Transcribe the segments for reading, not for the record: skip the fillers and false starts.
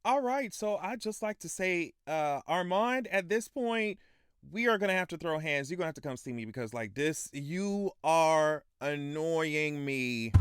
All right, so I just like to say, Armand, at this point, we are gonna have to throw hands. You're gonna have to come see me because, like this, you are annoying me.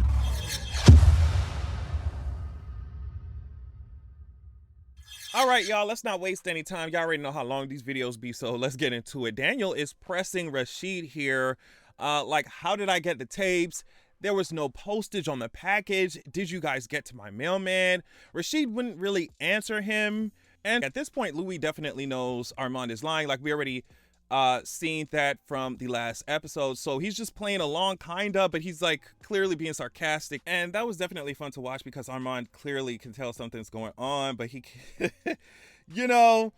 All right, y'all, let's not waste any time. Y'all already know how long these videos be, so let's get into it. Daniel is pressing Rashid here. Like, how did I get the tapes? There was no postage on the package. Did you guys get to my mailman? Rashid wouldn't really answer him. And at this point, Louis definitely knows Armand is lying. Like, we already seen that from the last episode. So he's just playing along, kinda, but he's like clearly being sarcastic. And that was definitely fun to watch because Armand clearly can tell something's going on, but he, you know,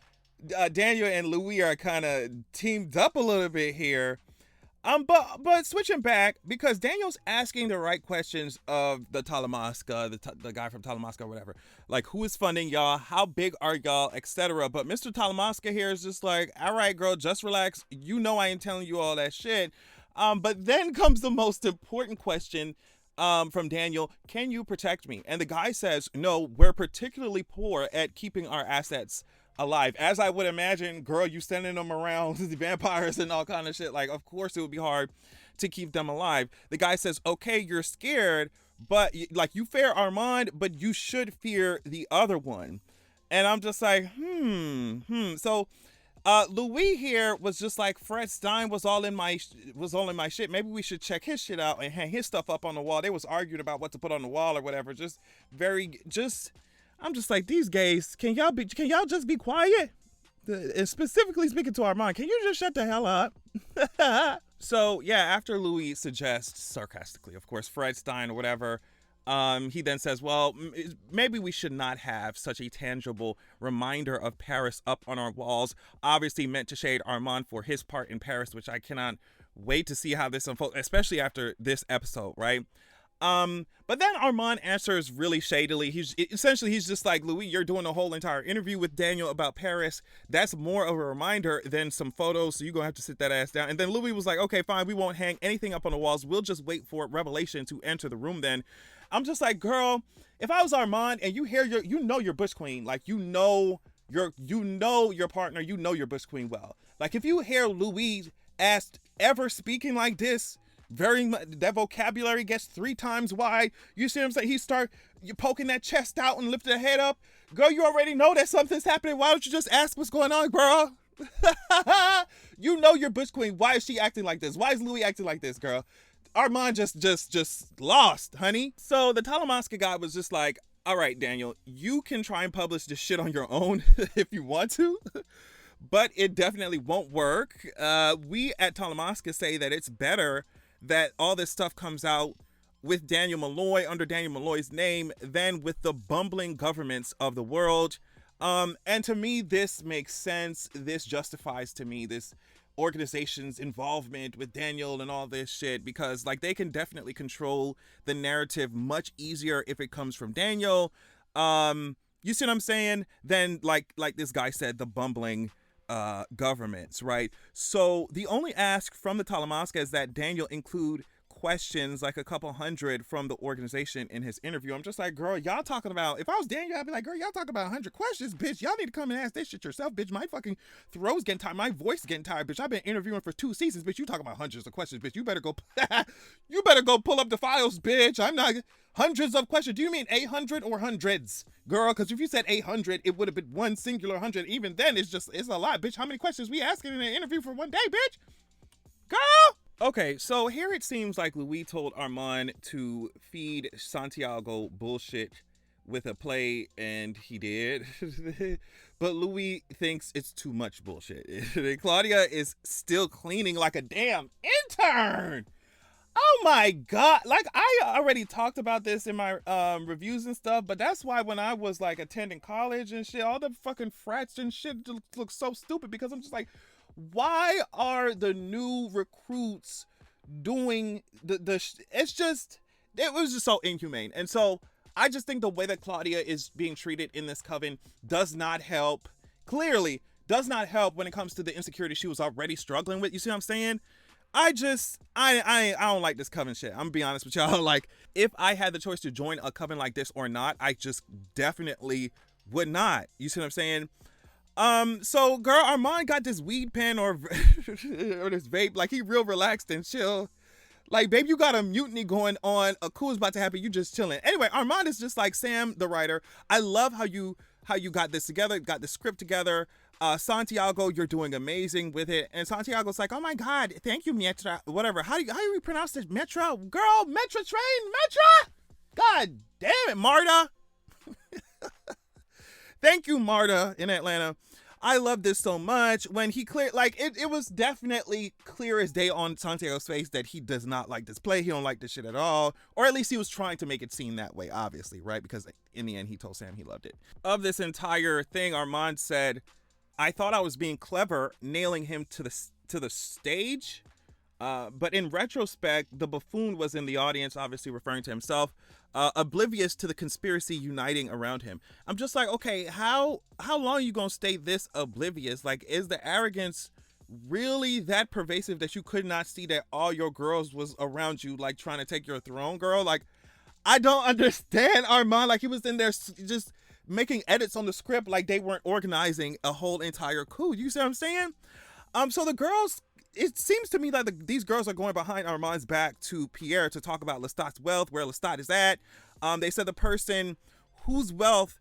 Daniel and Louis are kind of teamed up a little bit here. But switching back because Daniel's asking the right questions of the Talamasca, the guy from Talamasca or whatever, like who is funding y'all, how big are y'all, etc. But Mr. Talamasca here is just like, all right, girl, just relax. You know I ain't telling you all that shit. But then comes the most important question. From Daniel, can you protect me? And the guy says, no, we're particularly poor at keeping our assets alive. As I would imagine, girl, you sending them around the vampires and all kind of shit. Like, of course it would be hard to keep them alive. The guy says, okay, you're scared, but like you fear Armand, but you should fear the other one. And I'm just like, So Louis here was just like Fred Stein was all in my shit. Maybe we should check his shit out and hang his stuff up on the wall. They was arguing about what to put on the wall or whatever. I'm just like, these gays. Can y'all just be quiet? And specifically speaking to Armand, can you just shut the hell up? So yeah, after Louis suggests sarcastically, of course, Fred Stein or whatever. He then says, well, maybe we should not have such a tangible reminder of Paris up on our walls. Obviously meant to shade Armand for his part in Paris, which I cannot wait to see how this unfolds, especially after this episode, right? But then Armand answers really shadily. He's just like, Louis, you're doing a whole entire interview with Daniel about Paris. That's more of a reminder than some photos, so you're gonna have to sit that ass down. And then Louis was like, okay, fine, we won't hang anything up on the walls. We'll just wait for Revelation to enter the room then. I'm just like, girl, if I was Armand and you hear your Bush Queen, like you know your partner, you know your Bush Queen well. Like if you hear Louis asked ever speaking like this, that vocabulary gets 3 times wide. You see what I'm saying? You poking that chest out and lifting the head up. Girl, you already know that something's happening. Why don't you just ask what's going on, girl? You know your Bush Queen. Why is she acting like this? Why is Louis acting like this, girl? Armand just lost, honey. So the Talamasca guy was just like, all right, Daniel, you can try and publish this shit on your own if you want to, but it definitely won't work. We at Talamasca say that it's better that all this stuff comes out with Daniel Malloy, under Daniel Malloy's name, than with the bumbling governments of the world. And to me, this makes sense. This justifies to me this organization's involvement with Daniel and all this shit, because like they can definitely control the narrative much easier if it comes from Daniel. You see what I'm saying? Then like this guy said, the bumbling governments, right? So the only ask from the Talamasca is that Daniel include questions, like a couple hundred from the organization in his interview. I'm just like, girl, y'all talking about, if I was Daniel, I'd be like, girl, y'all talking about 100 questions, bitch. Y'all need to come and ask this shit yourself, bitch. My fucking throat's getting tired. My voice is getting tired, bitch. I've been interviewing for 2 seasons, bitch. You talking about hundreds of questions, bitch. You better go pull up the files, bitch. I'm not hundreds of questions. Do you mean 800 or hundreds, girl? Because if you said 800, it would have been one singular 100. Even then, it's a lot, bitch. How many questions we asking in an interview for one day, bitch? Girl! Okay, so here it seems like Louis told Armand to feed Santiago bullshit with a play, and he did. But Louis thinks it's too much bullshit. Claudia is still cleaning like a damn intern. Oh my God. Like, I already talked about this in my reviews and stuff, but that's why when I was like attending college and shit, all the fucking frats and shit look so stupid, because I'm just like, why are the new recruits doing it was just so inhumane. And so I just think the way that Claudia is being treated in this coven does not help, clearly does not help when it comes to the insecurity she was already struggling with. You see what I'm saying? I don't like this coven shit. I'm gonna be honest with y'all. Like, if I had the choice to join a coven like this or not, I just definitely would not. You see what I'm saying? So girl, Armand got this weed pen or or this vape, like he real relaxed and chill. Like, babe, you got a mutiny going on. A coup is about to happen. You just chilling. Anyway, Armand is just like Sam, the writer. I love how you got this together, got the script together. Santiago, you're doing amazing with it. And Santiago's like, oh my God, thank you, Metra. Whatever. How do you pronounce this? Metra? Girl, Metra train, Metra. God damn it, Marta. Thank you, Marta in Atlanta. I love this so much. When he cleared, like, it was definitely clear as day on Santiago's face that he does not like this play. He don't like this shit at all. Or at least he was trying to make it seem that way, obviously, right? Because in the end, he told Sam he loved it. Of this entire thing, Armand said, I thought I was being clever, nailing him to the stage. But in retrospect, the buffoon was in the audience, obviously referring to himself, oblivious to the conspiracy uniting around him. I'm just like, okay, how long are you gonna stay this oblivious? Like, is the arrogance really that pervasive that you could not see that all your girls was around you, like trying to take your throne, girl? Like, I don't understand Armand. Like, he was in there just making edits on the script like they weren't organizing a whole entire coup. You see what I'm saying? So the girls, it seems to me that these girls are going behind Armand's back to Pierre to talk about Lestat's wealth, where Lestat is at. They said the person whose wealth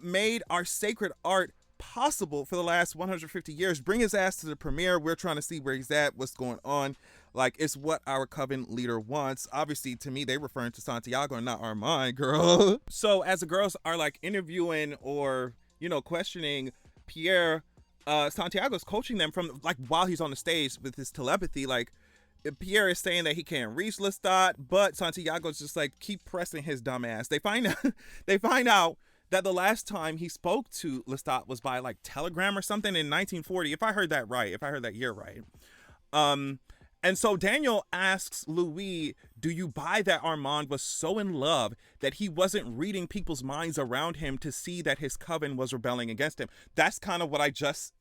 made our sacred art possible for the last 150 years. Bring his ass to the premiere. We're trying to see where he's at, what's going on. Like, it's what our coven leader wants. Obviously, to me, they referring to Santiago and not Armand, girl. So as the girls are like interviewing or, questioning Pierre, Santiago's coaching them from like while he's on the stage with his telepathy. Like, Pierre is saying that he can't reach Lestat, but Santiago's just like keep pressing his dumb ass. They find out that the last time he spoke to Lestat was by like telegram or something in 1940, if I heard that year right. And so Daniel asks Louis, do you buy that Armand was so in love that he wasn't reading people's minds around him to see that his coven was rebelling against him? That's kind of what I just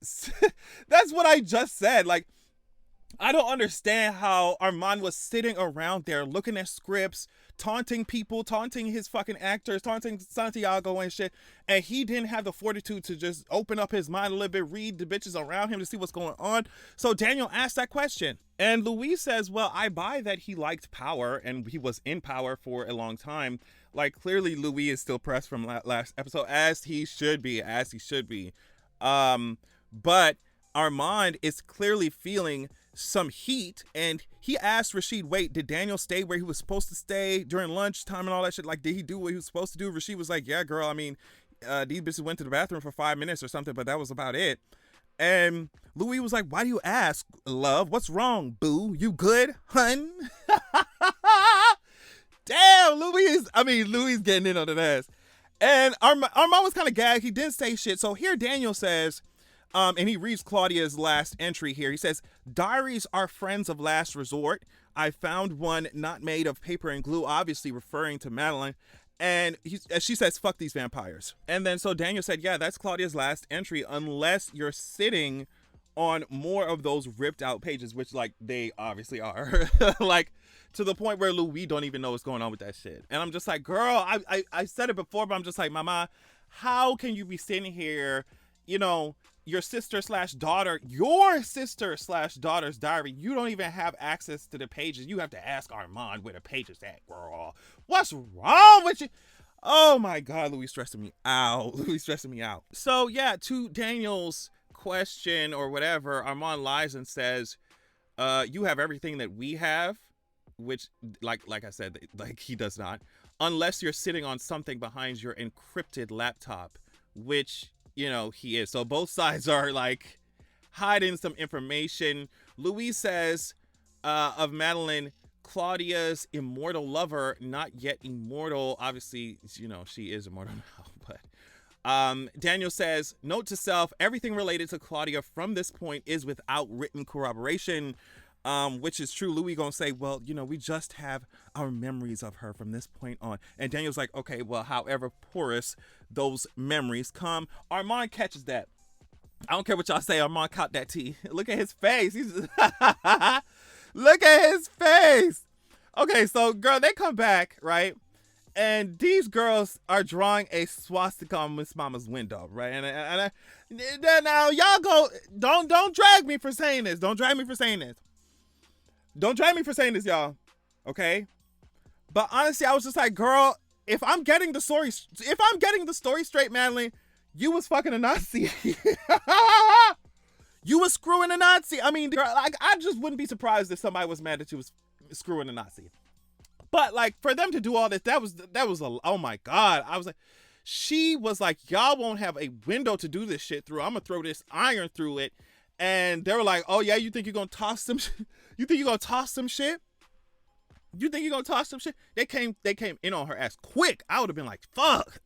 that's what I just said. Like, I don't understand how Armand was sitting around there looking at scripts, taunting people, taunting his fucking actors, taunting Santiago and shit, and he didn't have the fortitude to just open up his mind a little bit, read the bitches around him to see what's going on. So Daniel asked that question, and Louise says, well, I buy that he liked power and he was in power for a long time. Like, clearly Louis is still pressed from last episode, as he should be. But Armand is clearly feeling some heat, and he asked Rashid, wait, did Daniel stay where he was supposed to stay during lunchtime and all that shit? Like, did he do what he was supposed to do? Rashid was like, yeah, girl, I mean, these bitches went to the bathroom for 5 minutes or something, but that was about it. And Louis was like, why do you ask, love? What's wrong, boo? You good, hun? Damn, Louis getting in on the ass. And Armand was kind of gagged. He didn't say shit. So here Daniel says, and he reads Claudia's last entry here. He says, diaries are friends of last resort. I found one not made of paper and glue, obviously referring to Madeleine. And she says, fuck these vampires. And then so Daniel said, yeah, that's Claudia's last entry, unless you're sitting on more of those ripped out pages, which like they obviously are. Like, to the point where Louis don't even know what's going on with that shit. And I'm just like, girl, I said it before, but I'm just like, mama, how can you be sitting here, your sister slash daughter's diary, you don't even have access to the pages. You have to ask Armand where the pages at, girl. What's wrong with you? Oh my God, Louis stressing me out. So yeah, to Daniel's question or whatever, Armand lies and says, you have everything that we have, which like I said, like he does not, unless you're sitting on something behind your encrypted laptop, which he is. So both sides are like hiding some information. Louis says of Madeleine, Claudia's immortal lover, not yet immortal. Obviously, she is immortal now, but Daniel says, note to self, everything related to Claudia from this point is without written corroboration, which is true. Louis gonna say, well, we just have our memories of her from this point on. And Daniel's like, okay, well, however porous those memories come. Armand catches that. I don't care what y'all say. Armand caught that tea. Look at his face. Look at his face. Okay, so girl, they come back, right? And these girls are drawing a swastika on Miss Mama's window, right? Now y'all go, don't drag me for saying this. Don't drag me for saying this. Don't drag me for saying this, y'all. Okay? But honestly, I was just like, girl, if I'm getting the story straight, Madeleine, you was fucking a Nazi. You was screwing a Nazi. I mean, girl, like, I just wouldn't be surprised if somebody was mad that you was screwing a Nazi. But like, for them to do all this, that was oh my God. I was like, she was like, y'all won't have a window to do this shit through. I'm gonna throw this iron through it. And they were like, oh yeah, you think you're gonna toss some you think you're gonna toss some shit? You think you're gonna toss some shit? They came in on her ass quick. I would have been like, fuck.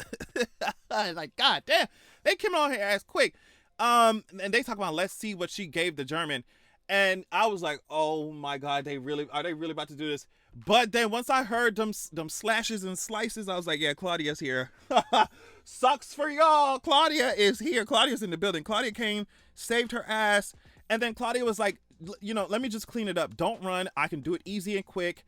Like, God damn. They came on her ass quick. And they talk about, let's see what she gave the German. And I was like, oh my God, are they really about to do this? But then once I heard them slashes and slices, I was like, yeah, Claudia's here. Sucks for y'all. Claudia is here. Claudia's in the building. Claudia came, saved her ass. And then Claudia was like, let me just clean it up. Don't run. I can do it easy and quick.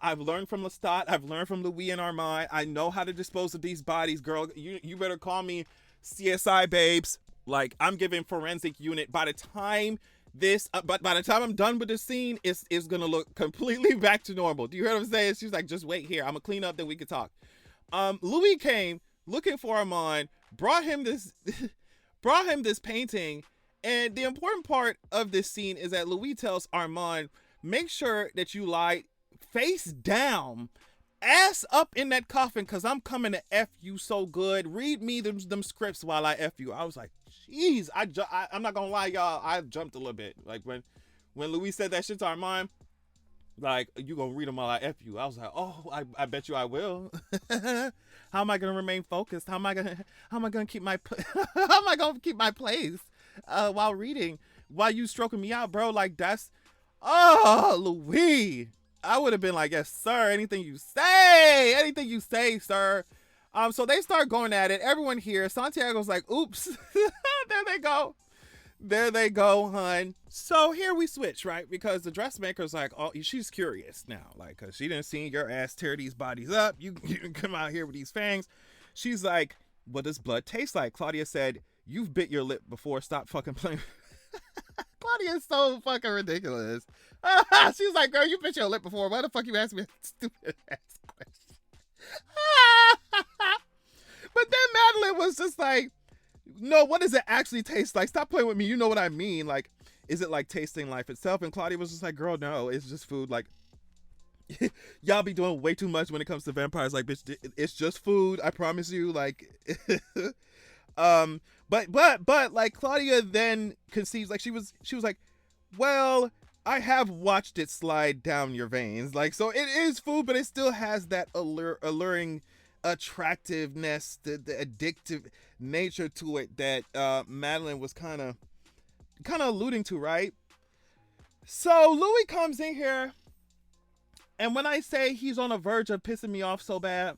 I've learned from Lestat. I've learned from Louis and Armand. I know how to dispose of these bodies, girl. You better call me CSI babes. Like, I'm giving forensic unit. By the time I'm done with the scene, it's gonna look completely back to normal. Do you hear what I'm saying? She's like, just wait here. I'm gonna clean up, then we can talk. Louis came looking for Armand, brought him this painting, and the important part of this scene is that Louis tells Armand, make sure that you lie face down, ass up in that coffin, because I'm coming to F you so good. Read me them scripts while I F you. I was like, jeez, I'm not gonna lie, y'all, I jumped a little bit. Like, when Louis said that shit to Armand, like, you gonna read them while I F you. I was like, oh, I bet you I will. How am I gonna remain focused? How am I gonna keep my how am I gonna keep my place while reading, while you stroking me out, bro? Like, that's, oh, Louis. I would have been like, yes, sir. Anything you say, sir. So they start going at it. Everyone here. Santiago's like, oops. There they go, hun. So here we switch, right? Because the dressmaker's like, oh, she's curious now. Like, cause she didn't see your ass tear these bodies up. You come out here with these fangs. She's like, what does blood taste like? Claudia said, you've bit your lip before. Stop fucking playing. Claudia is so fucking ridiculous. She's like, girl, you bit your lip before. Why the fuck you asked me a stupid ass question? But then Madeleine was just like, no, what does it actually taste like? Stop playing with me. You know what I mean. Like, is it like tasting life itself? And Claudia was just like, girl, no, it's just food. Like, y'all be doing way too much when it comes to vampires. Like, bitch, it's just food. I promise you. Like, but like, Claudia then conceives, like, she was like, well, I have watched it slide down your veins. Like, so it is food, but it still has that alluring attractiveness, the addictive nature to it that Madeleine was kind of alluding to, right? So Louis comes in here, and when I say he's on the verge of pissing me off so bad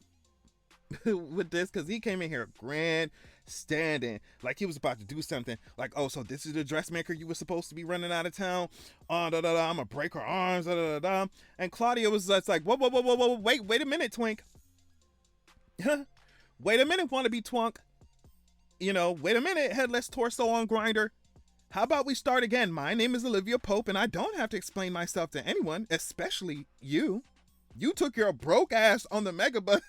with this, because he came in here grand standing like he was about to do something, like, oh, so this is the dressmaker you were supposed to be running out of town, I'm gonna break her arms, and Claudia was just like, whoa, wait a minute, twink. Wait a minute, wannabe twunk. Wait a minute, headless torso on grinder. How about we start again? My name is Olivia Pope, and I don't have to explain myself to anyone, especially you. You took your broke ass on the megabus.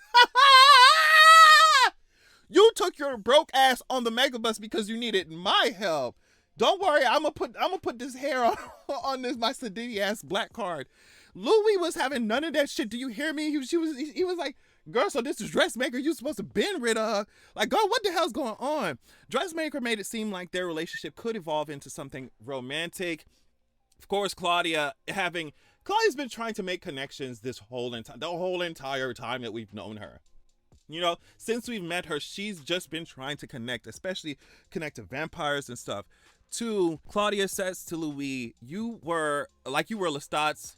You took your broke ass on the megabus because you needed my help. Don't worry, I'm gonna put this hair on this my sedity ass black card. Louis was having none of that shit. Do you hear me? He was like, girl, so this is dressmaker you supposed to been rid of. Like, girl, what the hell's going on? Dressmaker made it seem like their relationship could evolve into something romantic. Of course, Claudia's been trying to make connections the whole entire time that we've known her. Since we've met her, she's just been trying to connect, especially connect to vampires and stuff. Claudia says to Louis, you were Lestat's,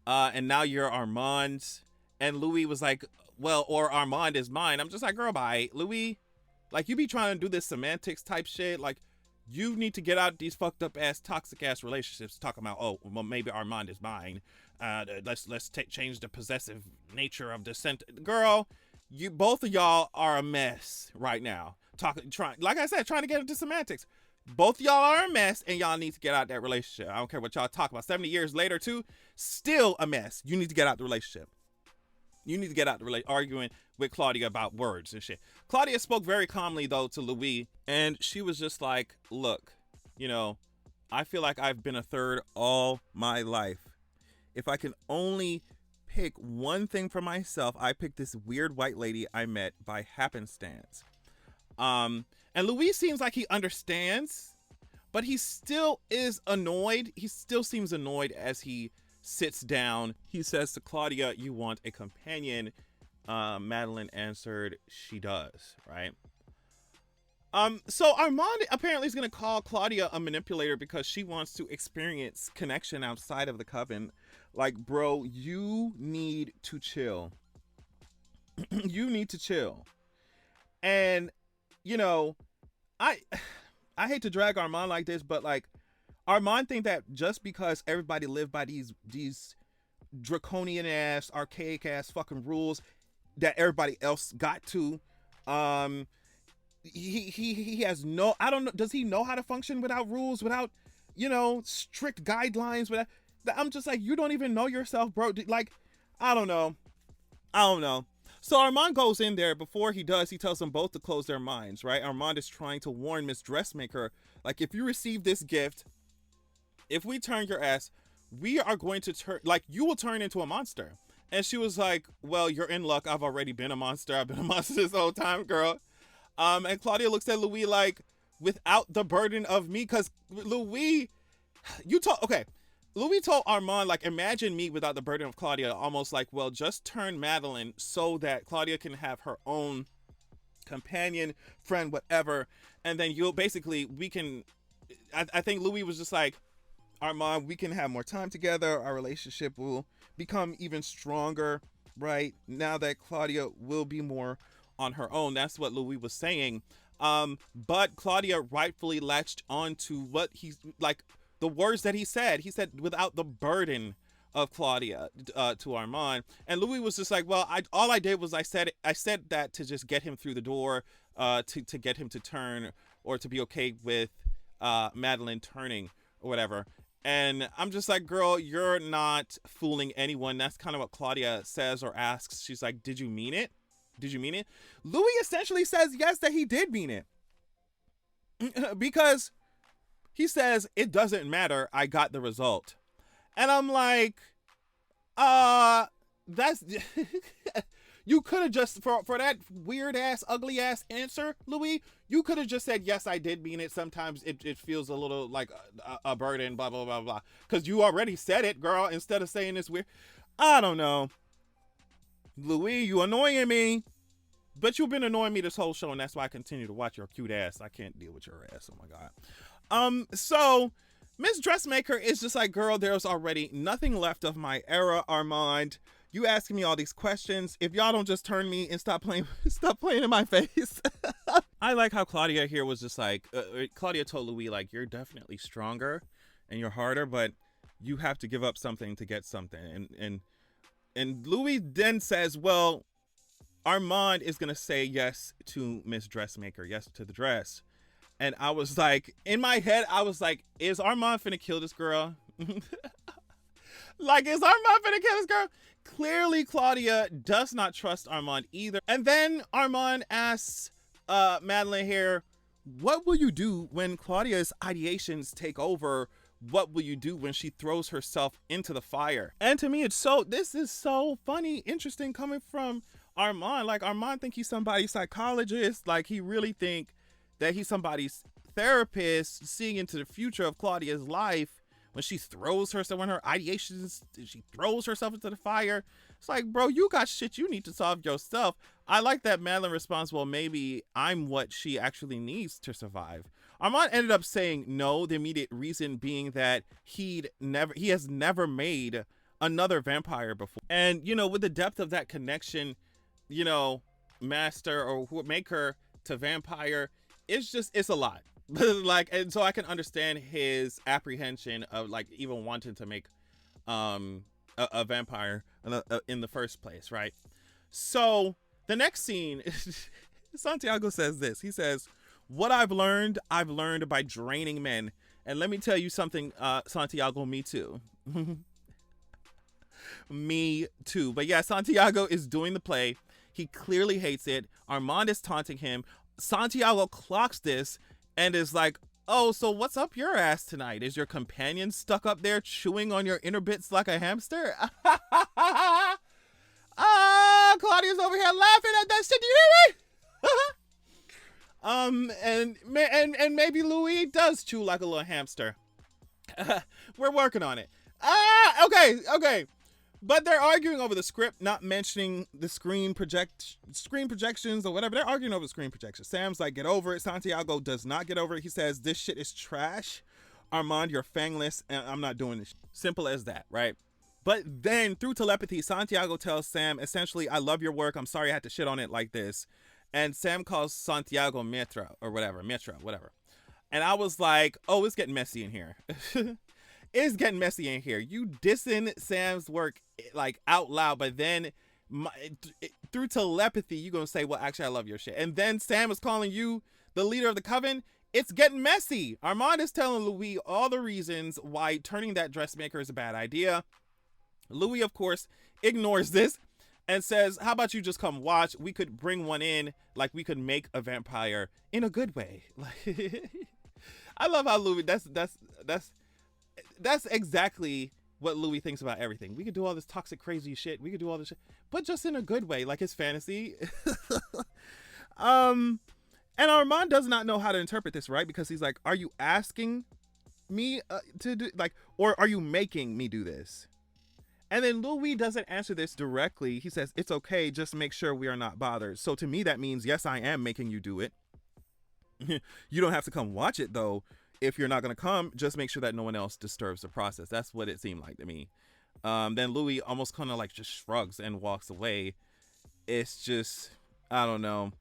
and now you're Armand's. And Louis was like, well, or Armand is mine. I'm just like, girl, bye. Louis, like, you be trying to do this semantics type shit. Like, you need to get out these fucked up ass, toxic ass relationships talking about, oh, well, maybe Armand is mine. Let's change the possessive nature of the girl. You both of y'all are a mess right now. Like I said, trying to get into semantics. Both of y'all are a mess, and y'all need to get out that relationship. I don't care what y'all talk about. 70 years later, too, still a mess. You need to get out the relationship. You need to get out the relationship. Arguing with Claudia about words and shit. Claudia spoke very calmly, though, to Louis, and she was just like, look, you know, I feel like I've been a third all my life. If I can only pick one thing for myself, I picked this weird white lady I met by happenstance. And Louis seems like he understands, but he still is annoyed. He still seems annoyed as he sits down. He says to Claudia, you want a companion? Madeleine answered, she does, right? So Armand apparently is going to call Claudia a manipulator because she wants to experience connection outside of the coven. Like, bro, you need to chill. You need to chill. And, you know, I hate to drag Armand like this, but like Armand think that just because everybody lived by these draconian ass, archaic ass fucking rules that everybody else got to, he has no, I don't know, does he know how to function without rules, without, you know, strict guidelines? Without, I'm just like, you don't even know yourself, bro. Like, I don't know. So Armand goes in there. Before he does, he tells them both to close their minds, right? Armand is trying to warn Miss Dressmaker, like, if you receive this gift, if we turn your ass, we are going to turn, like, you will turn into a monster. And she was like, well, you're in luck. I've already been a monster. I've been a monster this whole time, girl. And Claudia looks at Louis like, without the burden of me, because Louis, Louis told Armand, like, imagine me without the burden of Claudia, almost like, well, just turn Madeleine so that Claudia can have her own companion, friend, whatever. And then I think Louis was just like, Armand, we can have more time together. Our relationship will become even stronger, right? Now that Claudia will be more on her own. That's what Louis was saying. But Claudia rightfully latched on to what he's like, the words that he said. He said, without the burden of Claudia, to Armand. And Louis was just like, well, all I did was I said that to just get him through the door, to get him to turn, or to be okay with Madeleine turning or whatever. And I'm just like, girl, you're not fooling anyone. That's kind of what Claudia says or asks. She's like, did you mean it? Did you mean it? Louis essentially says yes, that he did mean it. Because he says, it doesn't matter. I got the result. And I'm like, that's, you could have just, for that weird ass, ugly ass answer, Louis, you could have just said, yes, I did mean it. Sometimes it feels a little like a burden, blah, blah, blah, blah. Because you already said it, girl, instead of saying this weird. I don't know. Louis, you annoying me. But you've been annoying me this whole show, and that's why I continue to watch your cute ass. I can't deal with your ass. Oh my God. So Miss Dressmaker is just like, girl, there's already nothing left of my era, Armand. You asking me all these questions. If y'all don't just turn me and stop playing in my face. I like how Claudia here was just like, Claudia told Louis, like, you're definitely stronger and you're harder, but you have to give up something to get something. And Louis then says, well, Armand is going to say yes to Miss Dressmaker, yes to the dress. And I was like, in my head, I was like, is Armand finna kill this girl? Like, is Armand finna kill this girl? Clearly, Claudia does not trust Armand either. And then Armand asks Madeleine here, what will you do when Claudia's ideations take over? What will you do when she throws herself into the fire? And to me, this is so funny, interesting coming from Armand. Like, Armand think he's somebody's psychologist. Like, he really think that he's somebody's therapist, seeing into the future of Claudia's life when she throws herself, when her ideations, she throws herself into the fire. It's like, bro, you got shit you need to solve yourself. I like that Madeleine responds, well, maybe I'm what she actually needs to survive. Armand ended up saying no, the immediate reason being that he has never made another vampire before. And, you know, with the depth of that connection, you know, master or maker to vampire, it's a lot. Like, and so I can understand his apprehension of, like, even wanting to make a vampire in the first place, right? So The next scene, Santiago says this. He says, "What I've learned by draining men. And let me tell you something, Santiago, me too." Me too. But yeah, Santiago is doing the play. He clearly hates it. Armand is taunting him. Santiago clocks this and is like, "Oh, so what's up your ass tonight? Is your companion stuck up there chewing on your inner bits like a hamster?" Claudia's over here laughing at that shit. Do you hear me? And maybe Louis does chew like a little hamster. We're working on it. Okay. But they're arguing over the script, not mentioning the screen projections or whatever. They're arguing over the screen projections. Sam's like, "Get over it." Santiago does not get over it. He says, "This shit is trash. Armand, you're fangless, and I'm not doing this." Simple as that, right? But then through telepathy, Santiago tells Sam, essentially, "I love your work. I'm sorry I had to shit on it like this." And Sam calls Santiago Mitra or whatever. And I was like, oh, it's getting messy in here. It's getting messy in here. You dissing Sam's work like out loud, but then through telepathy, you're going to say, "Well, actually, I love your shit." And then Sam is calling you the leader of the coven. It's getting messy. Armand is telling Louis all the reasons why turning that dressmaker is a bad idea. Louis, of course, ignores this and says, "How about you just come watch? We could bring one in, like we could make a vampire in a good way." I love how Louis, that's exactly what Louis thinks about everything. We could do all this toxic, crazy shit. We could do all this shit, but just in a good way, like his fantasy. And Armand does not know how to interpret this, right? Because he's like, "Are you asking me to do, like, or are you making me do this?" And then Louis doesn't answer this directly. He says, "It's okay, just make sure we are not bothered." So to me, that means, yes, I am making you do it. You don't have to come watch it, though. If you're not going to come, just make sure that no one else disturbs the process. That's what it seemed like to me. Then Louis almost kind of like just shrugs and walks away. It's just, I don't know.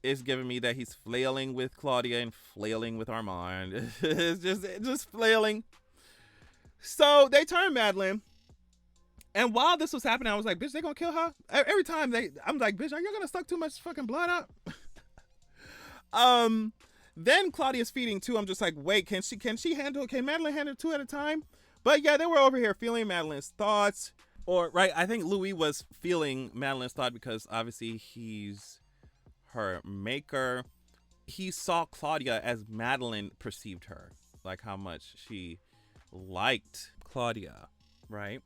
It's giving me that he's flailing with Claudia and flailing with Armand. It's just flailing. So they turn Madeleine. And while this was happening, I was like, "Bitch, they gonna kill her?" Every time I'm like, "Bitch, are you gonna suck too much fucking blood up?" Then Claudia's feeding too. I'm just like, wait, can Madeleine handle two at a time? But yeah, they were over here feeling Madeleine's thoughts. Or, right, I think Louis was feeling Madeleine's thought because obviously he's her maker. He saw Claudia as Madeleine perceived her. Like how much she liked Claudia, right?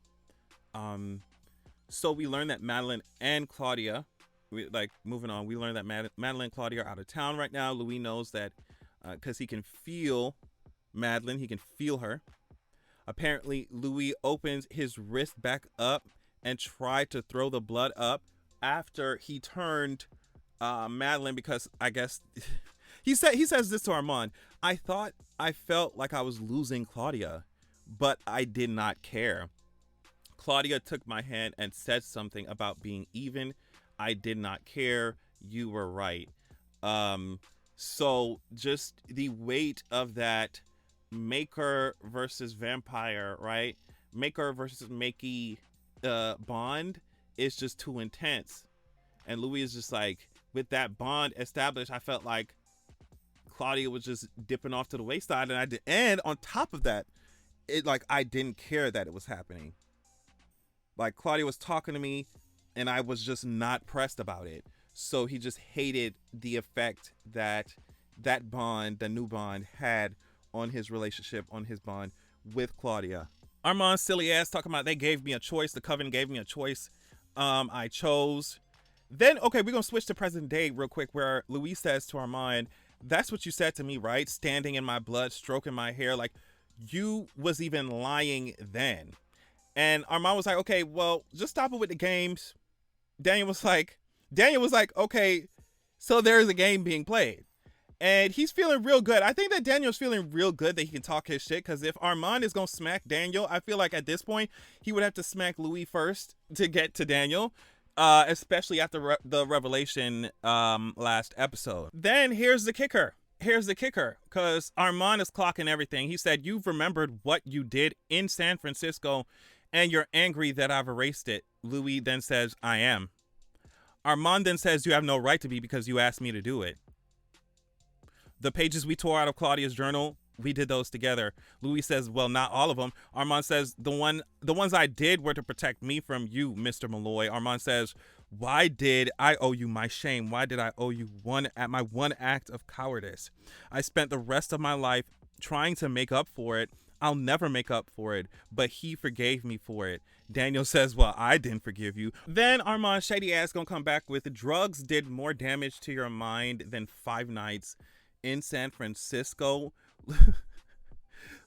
So we learned that Madeleine and Claudia, moving on, we learned that Madeleine and Claudia are out of town right now. Louis knows that because he can feel Madeleine, he can feel her. Apparently, Louis opens his wrist back up and tried to throw the blood up after he turned Madeleine, because I guess he says this to Armand: "I thought I felt like I was losing Claudia, but I did not care. Claudia took my hand and said something about being even. I did not care. You were right." So just the weight of that maker versus vampire, right? Maker versus makey bond is just too intense. And Louis is just like, with that bond established, I felt like Claudia was just dipping off to the wayside, and on top of that, I didn't care that it was happening. Like, Claudia was talking to me and I was just not pressed about it. So he just hated the effect that bond, the new bond, had on his relationship, on his bond with Claudia. Armand's silly ass talking about they gave me a choice. The coven gave me a choice. I chose. Then, okay, we're going to switch to present day real quick, where Louis says to Armand, "That's what you said to me, right? Standing in my blood, stroking my hair. Like, you was even lying then." And Armand was like, "Okay, well, just stop it with the games." Daniel was like, "Okay, so there's a game being played." And he's feeling real good. I think that Daniel's feeling real good that he can talk his shit, because if Armand is going to smack Daniel, I feel like at this point, he would have to smack Louis first to get to Daniel, especially after the revelation last episode. Then here's the kicker, because Armand is clocking everything. He said, "You've remembered what you did in San Francisco, and you're angry that I've erased it." Louis then says, "I am." Armand then says, you have no right to be because you asked me to do it. The pages we tore out of Claudia's journal, we did those together. Louis says, well, not all of them. Armand says, the ones I did were to protect me from you, Mr. Malloy. Armand says, why did I owe you my shame? Why did I owe you my one act of cowardice? I spent the rest of my life trying to make up for it. I'll never make up for it, but he forgave me for it. Daniel says, well, I didn't forgive you. Then Armand shady ass gonna come back with, drugs did more damage to your mind than 5 nights in San Francisco.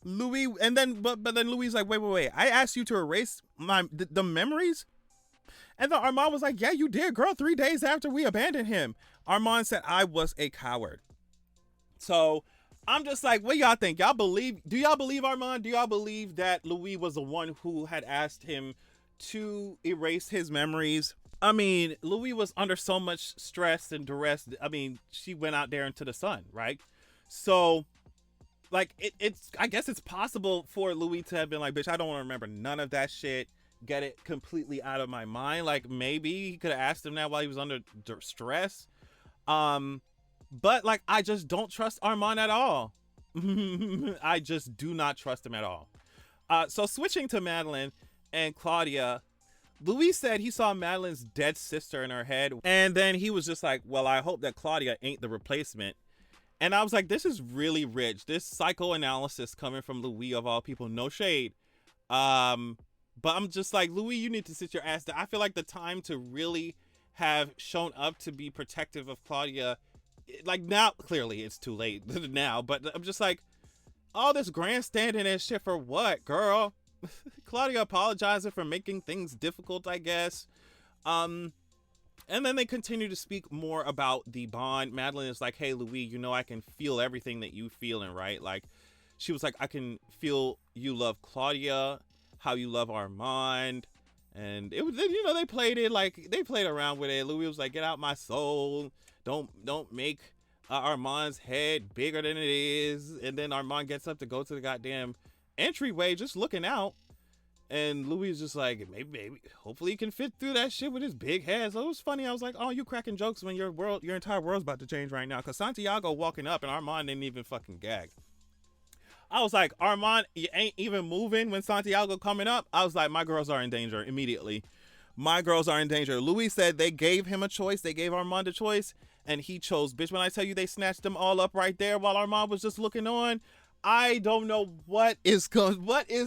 Louis, and then but then Louis is like, wait, I asked you to erase the memories? And then Armand was like, yeah, you did, girl, 3 days after we abandoned him. Armand said I was a coward. So I'm just like, what y'all think? Do y'all believe Armand? Do y'all believe that Louis was the one who had asked him to erase his memories? I mean, Louis was under so much stress and duress. I mean, she went out there into the sun, right? So, like, I guess it's possible for Louis to have been like, bitch, I don't want to remember none of that shit. Get it completely out of my mind. Like, maybe he could have asked him that while he was under stress. But, like, I just don't trust Armand at all. I just do not trust him at all. So switching to Madeleine and Claudia, Louis said he saw Madeleine's dead sister in her head. And then he was just like, well, I hope that Claudia ain't the replacement. And I was like, this is really rich. This psychoanalysis coming from Louis, of all people. No shade. But I'm just like, Louis, you need to sit your ass down. I feel like the time to really have shown up to be protective of Claudia, like, now, clearly it's too late now, but I'm just like, all this grandstanding and shit for what, girl? Claudia apologizing for making things difficult, I guess. And then they continue to speak more about the bond. Madeleine is like, hey, Louis, you know I can feel everything that you feeling, right? Like, she was like, I can feel you love Claudia, how you love Armand. And it was, you know, they played it like, they played around with it. Louis was like, get out my soul. Don't make Armand's head bigger than it is. And then Armand gets up to go to the goddamn entryway, just looking out. And Louis is just like, maybe, hopefully he can fit through that shit with his big head. So it was funny. I was like, oh, you cracking jokes when your entire world's about to change right now. Because Santiago walking up and Armand didn't even fucking gag. I was like, Armand, you ain't even moving when Santiago coming up. I was like, my girls are in danger immediately. My girls are in danger. Louis said they gave him a choice. They gave Armand a choice. And he chose, bitch. When I tell you they snatched them all up right there while Armand was just looking on, I don't know what is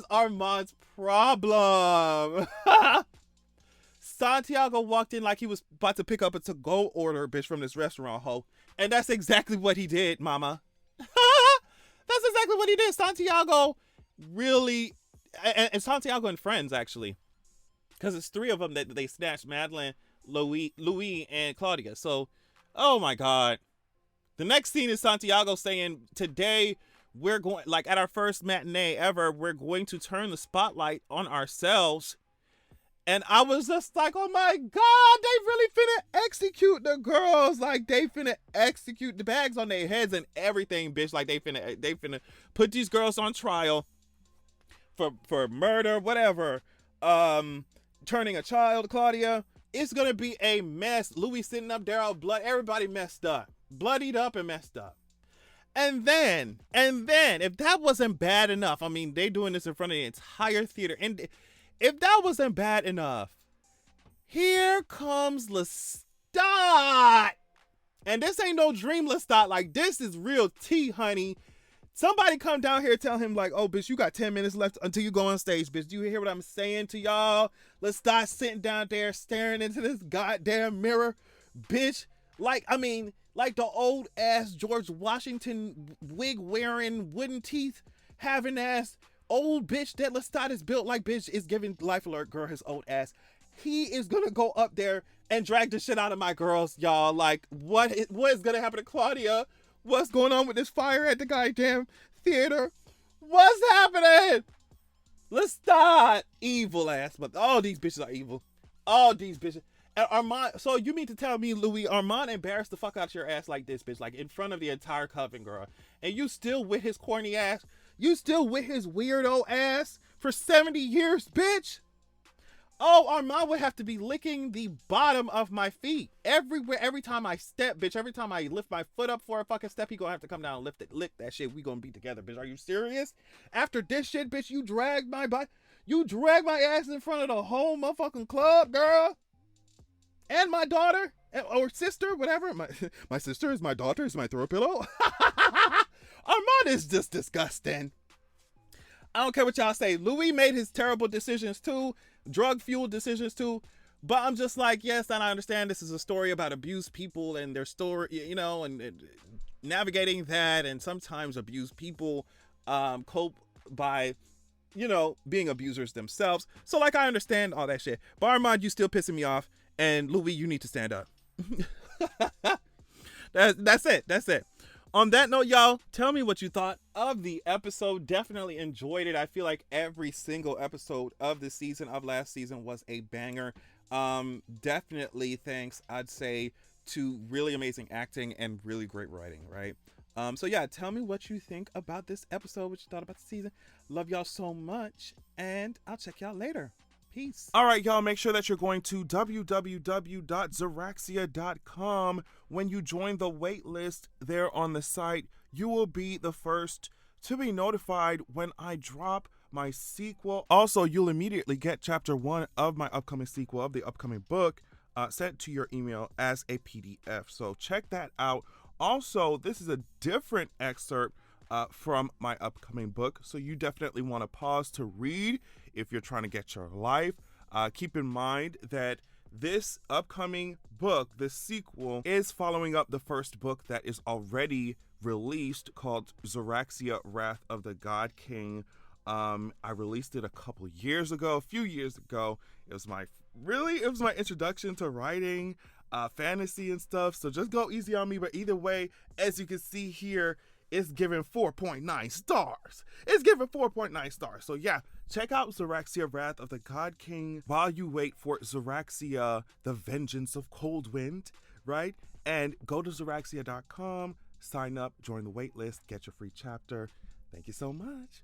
Armand's problem. Santiago walked in like he was about to pick up a to-go order, bitch, from this restaurant, ho. And that's exactly what he did, mama. That's exactly what he did. Santiago really, and Santiago and friends, actually. Because it's 3 of them that they snatched, Madeleine, Louis, and Claudia. So, oh my God. The next scene is Santiago saying, today we're going, like at our first matinee ever, we're going to turn the spotlight on ourselves. And I was just like, oh my God, they really finna execute the girls. Like, they finna execute the bags on their heads and everything, bitch. Like, they finna put these girls on trial for murder, whatever. Turning a child, Claudia. It's gonna be a mess. Louis sitting up there all blood. Everybody messed up. Bloodied up and messed up. And then, if that wasn't bad enough, I mean, they doing this in front of the entire theater. And if that wasn't bad enough, here comes Lestat. And this ain't no dream Lestat. Like, this is real tea, honey. Somebody come down here and tell him, like, oh, bitch, you got 10 minutes left until you go on stage, bitch. Do you hear what I'm saying to y'all? Lestat sitting down there staring into this goddamn mirror, bitch. Like, I mean, like the old ass George Washington wig wearing, wooden teeth having ass old bitch that Lestat is built like, bitch, is giving Life Alert girl his old ass. He is gonna go up there and drag the shit out of my girls, y'all. Like, what is gonna happen to Claudia? What's going on with this fire at the goddamn theater? What's happening? Lestat, evil ass, but all these bitches are evil. All these bitches. And Armand, so you mean to tell me, Louis, Armand embarrassed the fuck out your ass like this, bitch, like in front of the entire coven, girl, and you still with his corny ass? You still with his weirdo ass for 70 years, bitch? Oh, Armand would have to be licking the bottom of my feet everywhere. Every time I step, bitch. Every time I lift my foot up for a fucking step, he gonna have to come down and lick that shit. We gonna be together, bitch. Are you serious? After this shit, bitch, you drag my body. You drag my ass in front of the whole motherfucking club, girl. And my daughter or sister, whatever. My sister is my daughter, is my throw pillow. Armand is just disgusting. I don't care what y'all say. Louis made his terrible decisions too, drug-fueled decisions too. But I'm just like, yes, and I understand this is a story about abused people and their story, you know, and navigating that. And sometimes abused people cope by, you know, being abusers themselves. So, like, I understand all that shit. But Armand, you still pissing me off. And Louis, you need to stand up. That's it. That's it. On that note, y'all, tell me what you thought of the episode. Definitely enjoyed it. I feel like every single episode of the season of last season was a banger. Definitely thanks, I'd say, to really amazing acting and really great writing, right? So yeah, tell me what you think about this episode, what you thought about the season. Love y'all so much, and I'll check y'all later. Peace. All right, y'all, make sure that you're going to www.zeraxia.com. When you join the wait list there on the site, you will be the first to be notified when I drop my sequel. Also, you'll immediately get chapter 1 of my upcoming sequel of the upcoming book sent to your email as a PDF. So check that out. Also, this is a different excerpt from my upcoming book, so you definitely want to pause to read if you're trying to get your life. Keep in mind that this upcoming book, this sequel, is following up the first book that is already released called Zeraxia, Wrath of the God King. I released it a few years ago. It was my introduction to writing fantasy and stuff, so just go easy on me. But either way, as you can see here, it's given 4.9 stars. It's given 4.9 stars. So yeah, check out Zeraxia, Wrath of the God King while you wait for Zeraxia, The Vengeance of Coldwind, right? And go to Zeraxia.com, sign up, join the wait list, get your free chapter. Thank you so much.